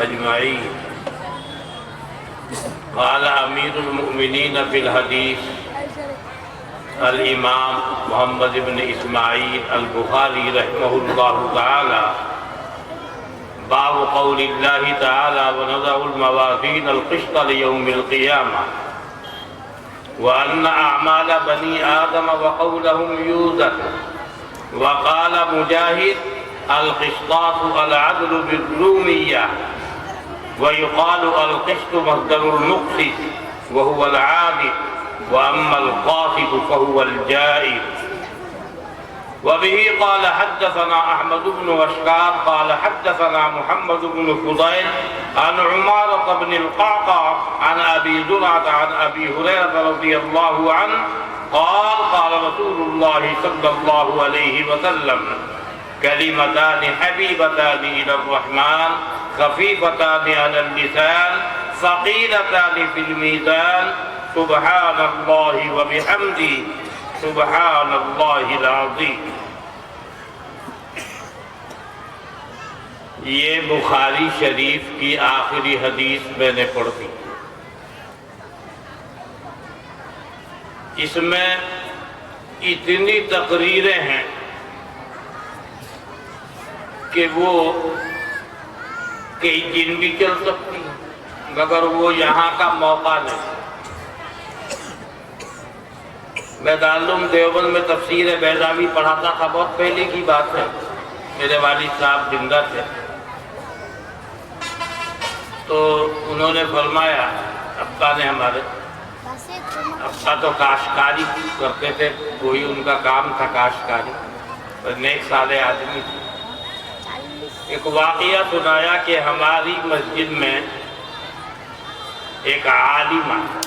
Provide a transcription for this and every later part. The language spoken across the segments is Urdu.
أجمعين. قال أمير المؤمنين في الحديث الإمام محمد بن إسماعيل البخاري رحمه الله تعالى: باب قول الله تعالى: ونضع الموازين القسط ليوم القيامة وأن أعمال بني آدم وقولهم يوزن. وقال مجاهد: القسطاس العدل بالرومية، ويقال القسط مصدر المقسط وهو العادل، وأما القاسط فهو الجائر. وبه قال حدثنا أحمد بن وشكار قال حدثنا محمد بن فضيل عن عمارة بن القعقاع عن أبي زرعة عن أبي هريرة رضي الله عنه قال: قال رسول الله صلى الله عليه وسلم: كلمتان حبيبتان إلى الرحمن خفيفتان على اللسان ثقيلتان في الميزان سبحان الله وبحمده سبحان اللہ العظیم. یہ بخاری شریف کی آخری حدیث میں نے پڑھی. اس میں اتنی تقریریں ہیں کہ وہ کئی دن بھی چل سکتی ہیں، مگر وہ یہاں کا موقع نہیں. میں دارالعلوم دیوبند میں تفسیر بیضاوی پڑھاتا تھا، بہت پہلے کی بات ہے، میرے والد صاحب زندہ تھے. تو انہوں نے فرمایا، ابا نے ہمارے، ابا تو کاشتکاری کرتے تھے، کوئی ان کا کام تھا کاشتکاری، اور نیک صالح آدمی تھے. ایک واقعہ سنایا کہ ہماری مسجد میں ایک عالم آیا.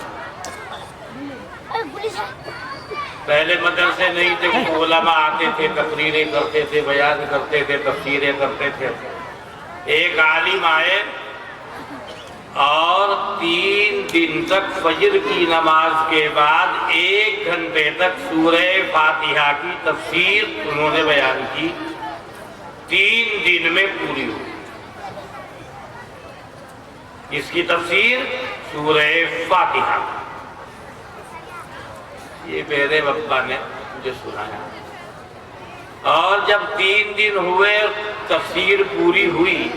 پہلے مدرسے نہیں تھے، علماء آتے تھے، تقریریں کرتے تھے، بیان کرتے تھے، تفسیریں کرتے تھے. ایک عالم آئے اور 3 دن تک فجر کی نماز کے بعد 1 گھنٹے تک سورہ فاتحہ کی تفسیر انہوں نے بیان کی. 3 دن میں پوری ہوئی. اس کی تفسیر سورہ فاتحہ. یہ میرے ابا نے مجھے سنایا. اور جب 3 دن ہوئے تفسیر پوری ہوئی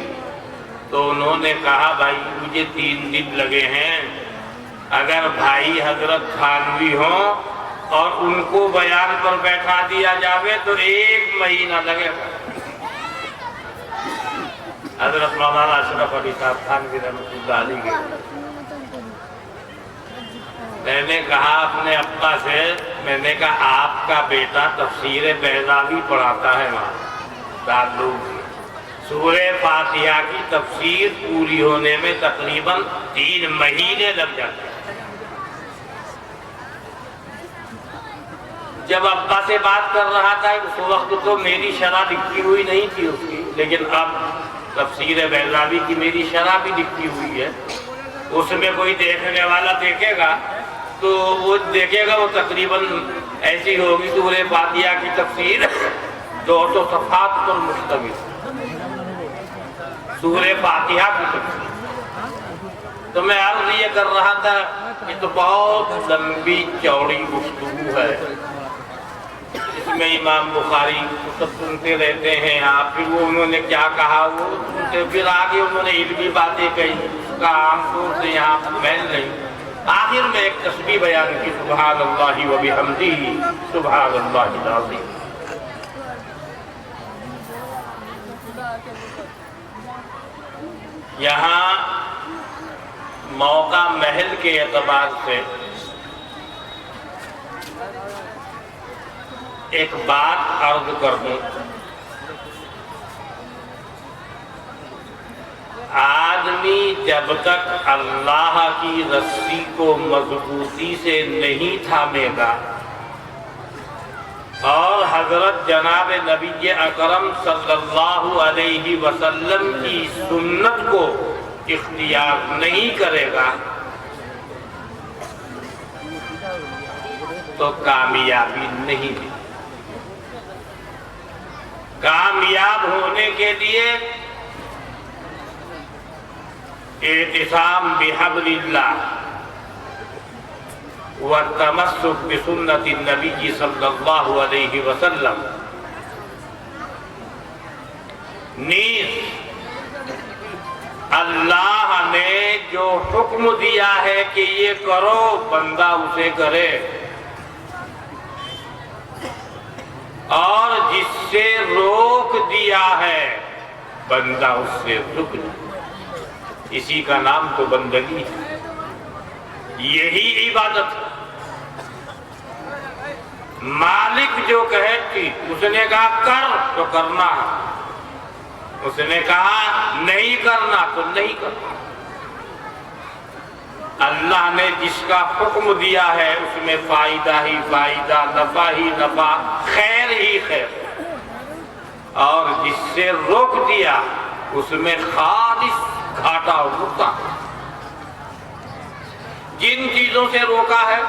تو انہوں نے کہا: بھائی مجھے 3 دن لگے ہیں، اگر بھائی حضرت تھانوی ہوں اور ان کو بیان پر بیٹھا دیا جاوے تو 1 مہینہ لگے گا. حضرت مولانا اشرف علی صاحب تھانوی رحمۃ اللہ علیہ. میں نے کہا اپنے ابا سے، میں نے کہا آپ کا بیٹا تفسیر بیضاوی پڑھاتا ہے وہاں دارالعلوم. سورہ فاتحہ کی تفسیر پوری ہونے میں تقریباً 3 مہینے لگ جاتے ہیں. جب ابا سے بات کر رہا تھا اس وقت تو میری شرح لکھی ہوئی نہیں تھی اس کی، لیکن اب تفسیر بیضاوی کی میری شرح بھی لکھی ہوئی ہے. اس میں کوئی دیکھنے والا دیکھے گا تو وہ دیکھے گا، وہ تقریباً ایسی ہوگی سورہ فاتحہ کی تفسیر 200 صفحات پر مشتمل. سورہ فاتحہ کی تفسیر. تو میں عرض یہ کر رہا تھا کہ تو بہت لمبی چوڑی گفتگو ہے. اس میں امام بخاری سب سنتے رہتے ہیں آپ، پھر وہ انہوں نے کیا کہا وہ سنتے، پھر آگے انہوں نے علمی باتیں کہی، اس کا عام طور سے یہاں محل نہیں. آخر میں ایک تسبیح بیان کی: سبحان اللہ و بحمدہ سبحان اللہ العظیم. یہاں موقع محل کے اعتبار سے ایک بات عرض کر دوں. آدمی جب تک اللہ کی رسی کو مضبوطی سے نہیں تھامے گا اور حضرت جناب نبی اکرم صلی اللہ علیہ وسلم کی سنت کو اختیار نہیں کرے گا تو کامیابی نہیں ملے. کامیاب ہونے کے لیے اعتصام بحبل اللہ والتمسک بسنت النبی صلی اللہ علیہ وسلم نیز اللہ نے جو حکم دیا ہے کہ یہ کرو بندہ اسے کرے، اور جس سے روک دیا ہے بندہ اس سے رک جائے، اسی کا نام تو بندگی ہے، یہی عبادت ہے۔ مالک جو کہے تھی، اس نے کہا کر تو کرنا ہے، اس نے کہا نہیں کرنا تو نہیں کرنا۔ اللہ نے جس کا حکم دیا ہے اس میں فائدہ ہی فائدہ، نفع ہی نفع، خیر ہی خیر، اور جس سے روک دیا اس میں خالص گھاٹا اور نقصان۔ جن چیزوں سے روکا ہے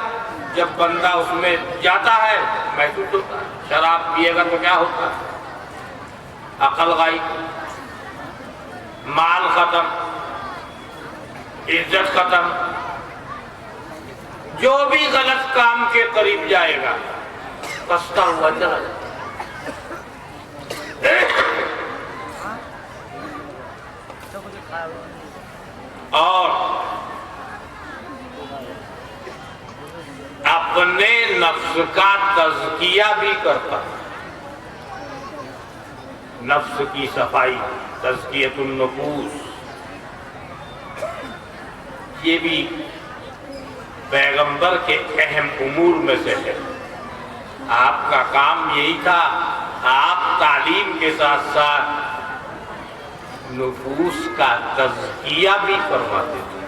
جب بندہ اس میں جاتا ہے محسوس ہوتا ہے۔ شراب پیے گا تو کیا ہوتا ہے؟ عقل غائب، مال ختم، عزت ختم، جو بھی غلط کام کے قریب جائے گا پستا ہوا چلا جائے۔ اور اپنے نفس کا تزکیہ بھی کرتا ہے، نفس کی صفائی، تزکیۃ النفوس، یہ بھی پیغمبر کے اہم امور میں سے ہے۔ آپ کا کام یہی تھا، آپ تعلیم کے ساتھ ساتھ نفوس کا تزکیہ بھی فرماتے تھے،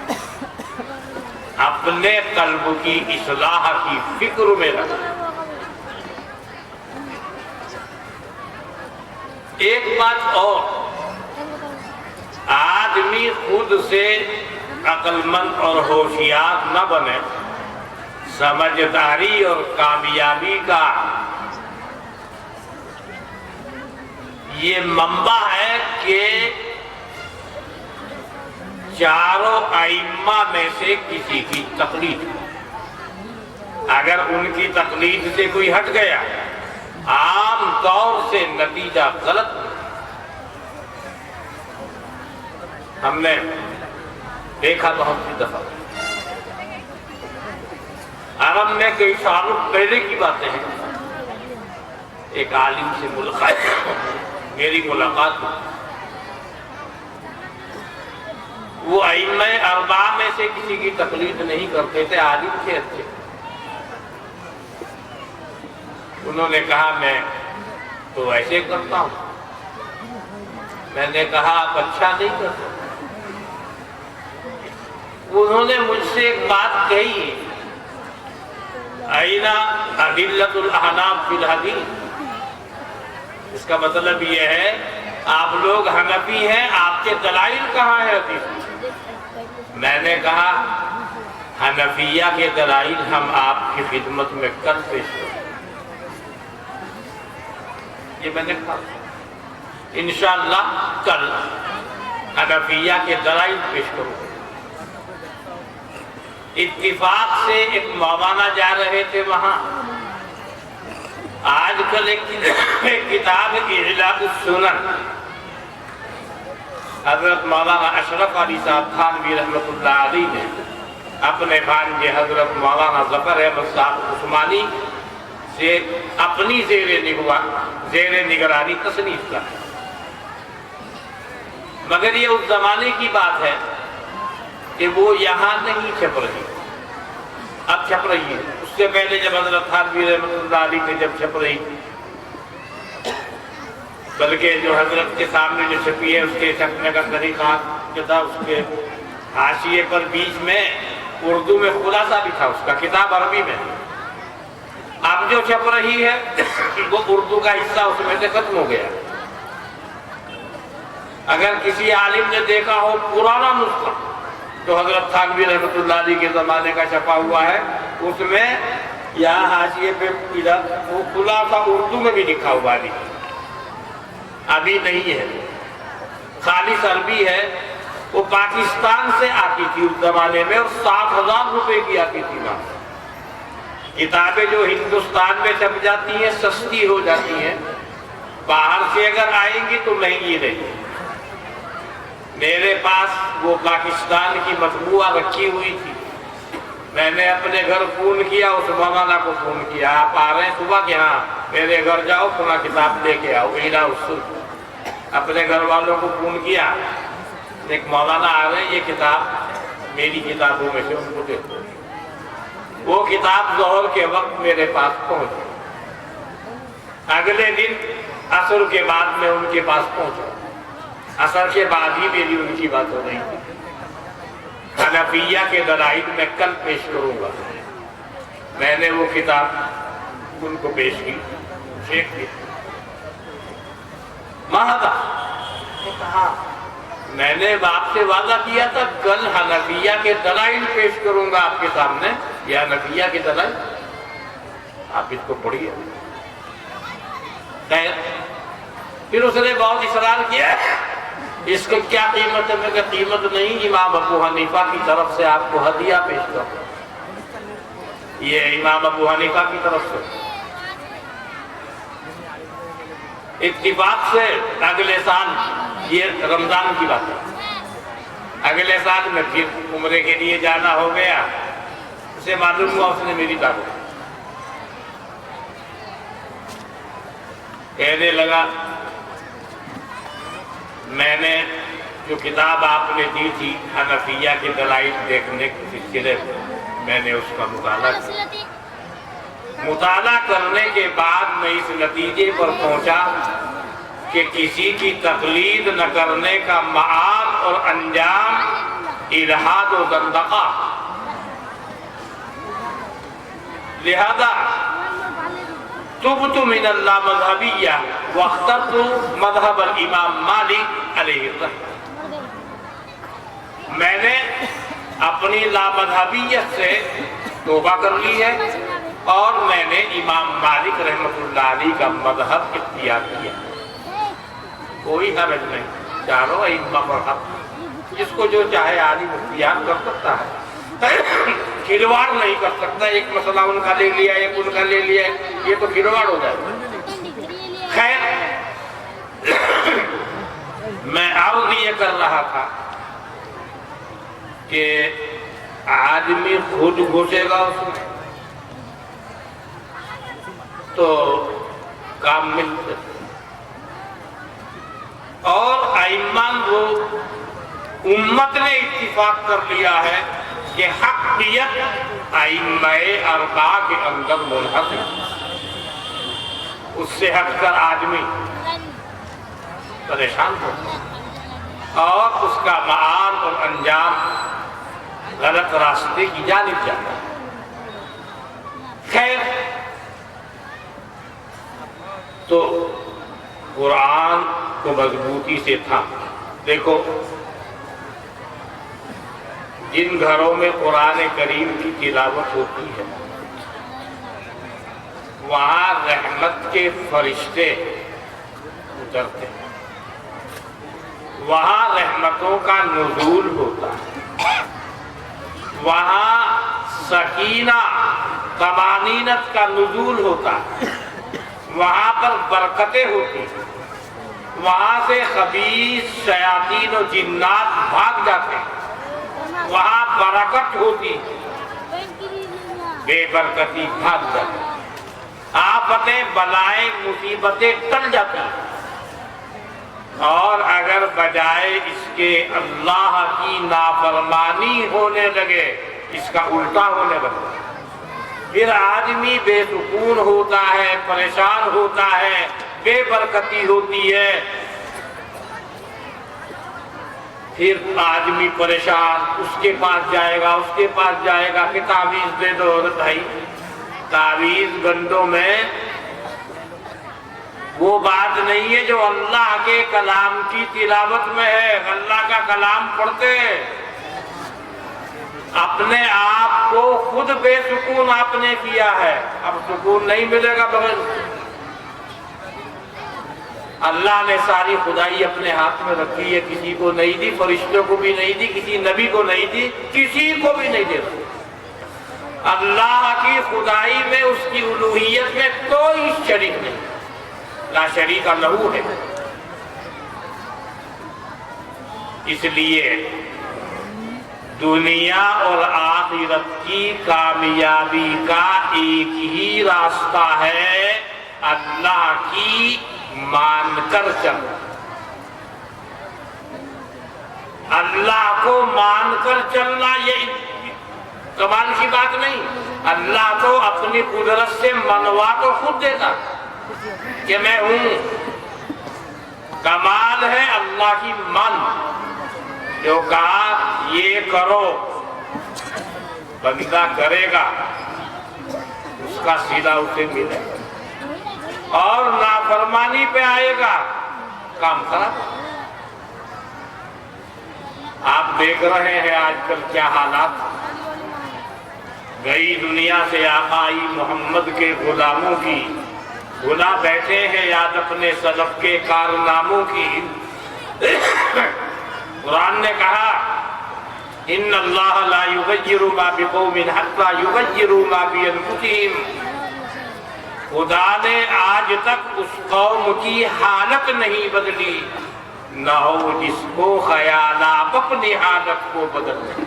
اپنے قلب کی اصلاح کی فکر میں رکھتے۔ ایک بات اور، آدمی خود سے عقل مند اور ہوشیار نہ بنے، سمجھداری اور کامیابی کا یہ منبع ہے کہ چاروں ائمہ میں سے کسی کی تقلید، اگر ان کی تقلید سے کوئی ہٹ گیا عام طور سے نتیجہ غلط۔ ہم نے دیکھا بہت سی دفعہ، عرب میں کئی سالوں پہلے کی باتیں ہیں، ایک عالم سے میری ملاقات ہوئی، وہ ائمہ اربعہ میں سے کسی کی تقلید نہیں کرتے تھے، عالم تھے اچھے۔ انہوں نے کہا میں تو ایسے کرتا ہوں۔ میں نے کہا آپ اچھا نہیں کرتے۔ انہوں نے مجھ سے ایک بات کہی، اینا ادلۃ الاحناف فی الحدیث، اس کا مطلب یہ ہے آپ لوگ حنفی ہیں، آپ کے دلائل کہاں ہے حدیث؟ میں نے کہا حنفیہ کے دلائل ہم آپ کی خدمت میں کل پیش کریں، یہ میں نے کہا انشاءاللہ کل حنفیہ کے دلائل پیش کروں۔ اتفاق سے ایک مولانا جا رہے تھے وہاں، آج کل ایک کتاب اعلاء السنن، حضرت مولانا اشرف علی صاحب تھانوی رحمۃ اللہ علیہ نے اپنے بھانجے حضرت مولانا ظفر احمد صاحب عثمانی سے اپنی زیر نگرانی تصنیف کا، مگر یہ اس زمانے کی بات ہے کہ وہ یہاں نہیں چھپ رہی، اب چھپ رہی ہے۔ اس سے پہلے جب حضرت تھانوی رحمۃ اللہ علیہ سے جب چھپ رہی تھی، بلکہ جو حضرت کے سامنے جو چھپی ہے اس کے چھپنے کا طریقہ جو تھا، اس کے حاشیے پر بیچ میں اردو میں خلاصہ بھی تھا اس کا، کتاب عربی میں۔ اب جو چھپ رہی ہے وہ اردو کا حصہ اس میں سے ختم ہو گیا۔ اگر کسی عالم نے دیکھا ہو پرانا نسخہ جو حضرت تھانوی رحمۃ اللہ علیہ کے زمانے کا چھپا ہوا ہے، اس میں یہاں حاشیے پہ وہ خلاصہ اردو میں بھی لکھا ہوا نہیں، ابھی نہیں ہے، خالص عربی ہے، وہ پاکستان سے آتی تھی اس زمانے میں، اور 7,000 روپے کی آتی تھی وہاں سے۔ کتابیں جو ہندوستان میں چھپ جاتی ہیں سستی ہو جاتی ہیں، باہر سے اگر آئیں گی تو مہنگی نہیں۔ میرے پاس وہ پاکستان کی مطبوعہ رکھی ہوئی تھی، میں نے اپنے گھر فون کیا، اس مولانا کو فون کیا، آپ آ رہے ہیں صبح کہ ہاں میرے گھر جاؤ پورا کتاب لے کے آؤ، ایرا اصول۔ اپنے گھر والوں کو فون کیا، ایک مولانا آ رہے ہیں، یہ کتاب میری کتابوں میں سے ان کو دے دو۔ وہ کتاب ظہر کے وقت میرے پاس پہنچی، اگلے دن عصر کے بعد میں ان کے پاس پہنچا، عصر کے بعد ہی میری ان کی بات ہو رہی تھی۔ حنفیہ کے دلائل میں کل پیش کروں گا، میں نے وہ کتاب ان کو پیش کی، شیخ کی مہدا نے کہا میں نے آپ سے وعدہ کیا تھا کل حنفیہ کے دلائل پیش کروں گا آپ کے سامنے، یہ حنفیہ کے دلائل آپ اس کو پڑھیے۔ خیر، پھر اس نے بہت اصرار کیا اس کو کیا قیمت ہے؟ میں کہ قیمت نہیں، امام ابو حنیفہ کی طرف سے آپ کو ہدیہ پیش کروں، یہ امام ابو حنیفہ کی طرف سے۔ اتفاق سے اگلے سال، یہ رمضان کی بات ہے، اگلے سال میں پھر عمرے کے لیے جانا ہو گیا، اسے معلوم ہوا اس نے میری دعوت، کہنے لگا میں نے جو کتاب آپ نے دی تھی حنفیہ کے دلائل دیکھنے کے سلسلے میں نے اس کا مطالعہ کرنے کے بعد میں اس نتیجے پر پہنچا کہ کسی کی تقلید نہ کرنے کا معاد اور انجام الحاد و زندقہ، لہذا تبت من اللہ مذہبیہ واخترت مذہب الامام مالک علیہ الرحمہ، میں نے اپنی لامذہبیت سے توبہ کر لی ہے اور میں نے امام مالک رحمۃ اللہ علیہ کا مذہب اختیار کیا۔ کوئی حرج نہیں، چاروں ائمہ پر حق، جس کو جو چاہے عالم اختیار کر سکتا ہے، کھلواڑ نہیں کر سکتا، ایک مسئلہ ان کا لے لیا ایک ان کا لے لیا، یہ تو کھلواڑ ہو جائے گا۔ خیر، میں عرض یہ کر رہا تھا کہ آدمی خود گھسے گا اس میں تو کام ملتے، اور ائمہ وہ امت نے اتفاق کر لیا ہے کہ حقیقت ائمہ اربعہ کے اندر منحصر، اس سے ہٹ کر آدمی پریشان ہوتا اور اس کا معاد اور انجام غلط راستے کی جانب جاتا ہے۔ خیر، تو قرآن کو مضبوطی سے تھا۔ دیکھو، جن گھروں میں قرآن کریم کی تلاوت ہوتی ہے وہاں رحمت کے فرشتے اترتے ہیں، وہاں رحمتوں کا نزول ہوتا ہے، وہاں سکینہ طمانینت کا نزول ہوتا ہے، وہاں پر برکتیں ہوتی ہیں، وہاں سے خبیث شیاطین و جنات بھاگ جاتے ہیں، وہاں برکت ہوتی، بے برکتی بھاگ جاتی، آفتیں بلائیں مصیبتیں ٹل جاتی، اور اگر بجائے اس کے اللہ کی نافرمانی ہونے لگے اس کا الٹا ہونے لگے، پھر آدمی بے سکون ہوتا ہے، پریشان ہوتا ہے، بے برکتی ہوتی ہے، پھر آدمی پریشان اس کے پاس جائے گا اس کے پاس جائے گا کہ تعویذ دے دو۔ بھائی، تعویذ گنڈوں میں وہ بات نہیں ہے جو اللہ کے کلام کی تلاوت میں ہے، اللہ کا کلام پڑھتے اپنے آپ کو خود بے سکون آپ نے کیا ہے، اب سکون نہیں ملے گا بغیر، اللہ نے ساری خدائی اپنے ہاتھ میں رکھی ہے، کسی کو نہیں دی، فرشتوں کو بھی نہیں دی، کسی نبی کو نہیں دی، کسی کو بھی نہیں دے رہا۔ اللہ کی خدائی میں، اس کی الوہیت میں کوئی شریک نہیں، لا شریک لہ ہے۔ اس لیے دنیا اور آخرت کی کامیابی کا ایک ہی راستہ ہے، اللہ کی مان کر چلنا۔ اللہ کو مان کر چلنا یہ کمال کی بات نہیں، اللہ تو اپنی قدرت سے منوا تو خود دیتا کہ میں ہوں۔ کمال ہے اللہ کی من، جو کہا یہ کرو بندہ کرے گا، اس کا صلہ اسے ملے گا، اور نافرمانی پہ آئے گا کام خراب۔ آپ دیکھ رہے ہیں آج کل کیا حالات، گئی دنیا سے آقائی محمد کے غلاموں کی، بھلا بیٹھے ہیں یاد اپنے سلف کے کارناموں کی۔ قرآن نے کہا ان اللہ لا یغیر ما بقوم حتی یغیروا ما بانفسہم، خدا نے آج تک اس قوم کی حالت نہیں بدلی، نہ ہو جس کو خیال آپ اپنی حالت کو بدل دیں۔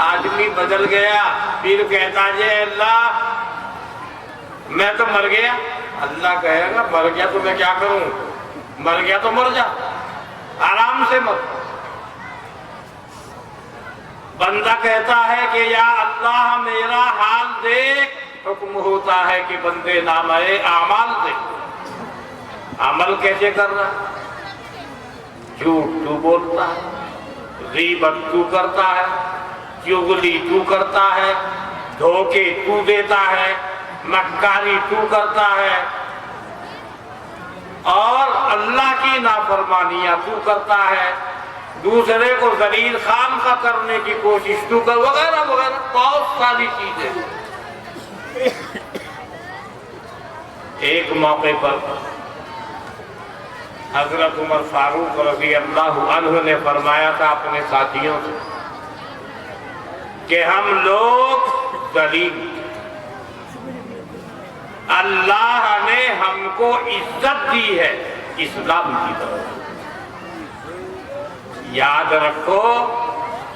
آدمی بدل گیا پھر کہتا ہے اللہ میں تو مر گیا، اللہ کہے گا مر گیا تو میں کیا کروں، مر گیا تو مر جا، آرام سے مر۔ بندہ کہتا ہے کہ یا اللہ میرا حال دیکھ، حکم ہوتا ہے کہ بندے نامہ اعمال دیکھ، عمل کیسے کر رہا، جھوٹ تو بولتا ہے، غیبت تو کرتا ہے، چغلی تو کرتا ہے، دھوکے تو دیتا ہے، مکاری تو کرتا ہے، اور اللہ کی نافرمانیاں تو کرتا ہے، دوسرے کو ذلیل خام کا کرنے کی کوشش تو کر، وغیرہ وغیرہ بہت ساری چیزیں۔ ایک موقع پر حضرت عمر فاروق رضی اللہ عنہ نے فرمایا تھا اپنے ساتھیوں سے کہ ہم لوگ ذلیل، اللہ نے ہم کو عزت دی ہے اسلام کی طرف۔ یاد رکھو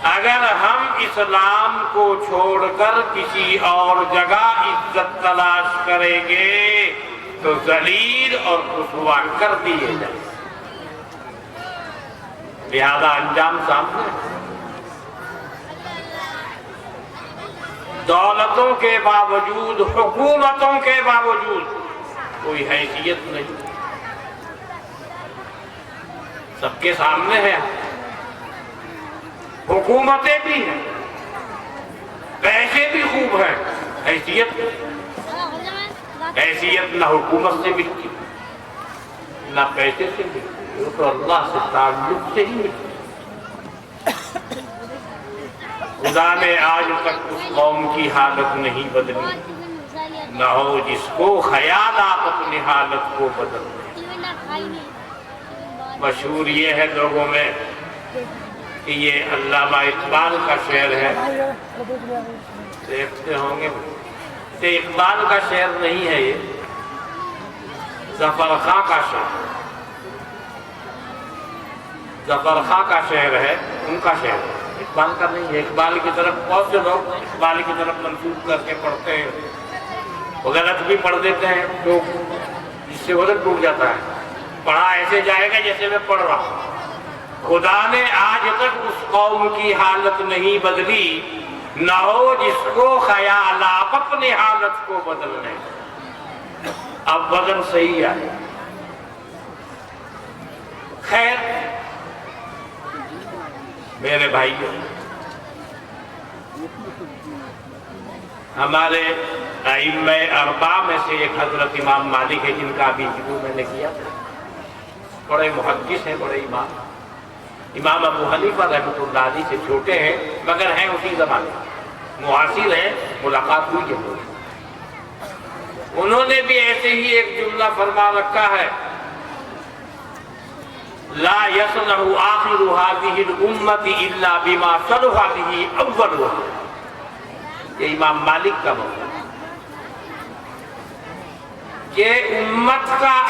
اگر ہم اسلام کو چھوڑ کر کسی اور جگہ عزت تلاش کریں گے تو ذلیل اور رسوا کر دیے جائیں، لہذا انجام سامنے۔ دولتوں کے باوجود، حکومتوں کے باوجود کوئی حیثیت نہیں، سب کے سامنے ہے، حکومتیں بھی ہیں، پیسے بھی خوب ہیں، حیثیت نہ حکومت سے ملتی نہ پیسے سے ملتی، وہ تو اللہ سے تعلق سے ہی ملتی۔ خدا نے آج تک اس قوم کی حالت نہیں بدلی، نہ ہو جس کو خیال آپ اپنی حالت کو بدل دیں۔ مشہور یہ ہے لوگوں میں کہ یہ علامہ اقبال کا شعر ہے، دیکھتے ہوں گے، کہ اقبال کا شعر نہیں ہے، یہ ظفر خاں کا شعر، ظفر خاں کا شعر ہے، ان کا شعر ہے، اقبال کا نہیں ہے۔ اقبال کی طرف بہت سے لوگ اقبال کی طرف منسوب کر کے پڑھتے ہیں، وہ غلط بھی پڑھ دیتے ہیں تو جس سے وزن ٹوٹ جاتا ہے، پڑھا ایسے جائے گا جیسے میں پڑھ رہا ہوں۔ خدا نے آج تک اس قوم کی حالت نہیں بدلی، نہ ہو جس کو خیال آپ اپنی حالت کو بدل لیں۔ اب وزن صحیح آئے، خیر میرے بھائیوں، ہمارے ائمہ اربعہ میں سے ایک حضرت امام مالک ہے، جن کا بھی ذکر میں نے کیا، بڑے محدث ہیں، بڑے امام۔ امام ابو حنیفہ رحمۃ اللہ علیہ سے چھوٹے ہیں مگر ہیں اسی زمانے، معاصر ہیں، ملاقات ہوئی ہے۔ انہوں نے بھی ایسے ہی ایک جملہ فرما رکھا ہے لا يصلح آخر هذه الامت الا بما صلح به اولها، یہ امام مالک کا مطلب کہ امت کا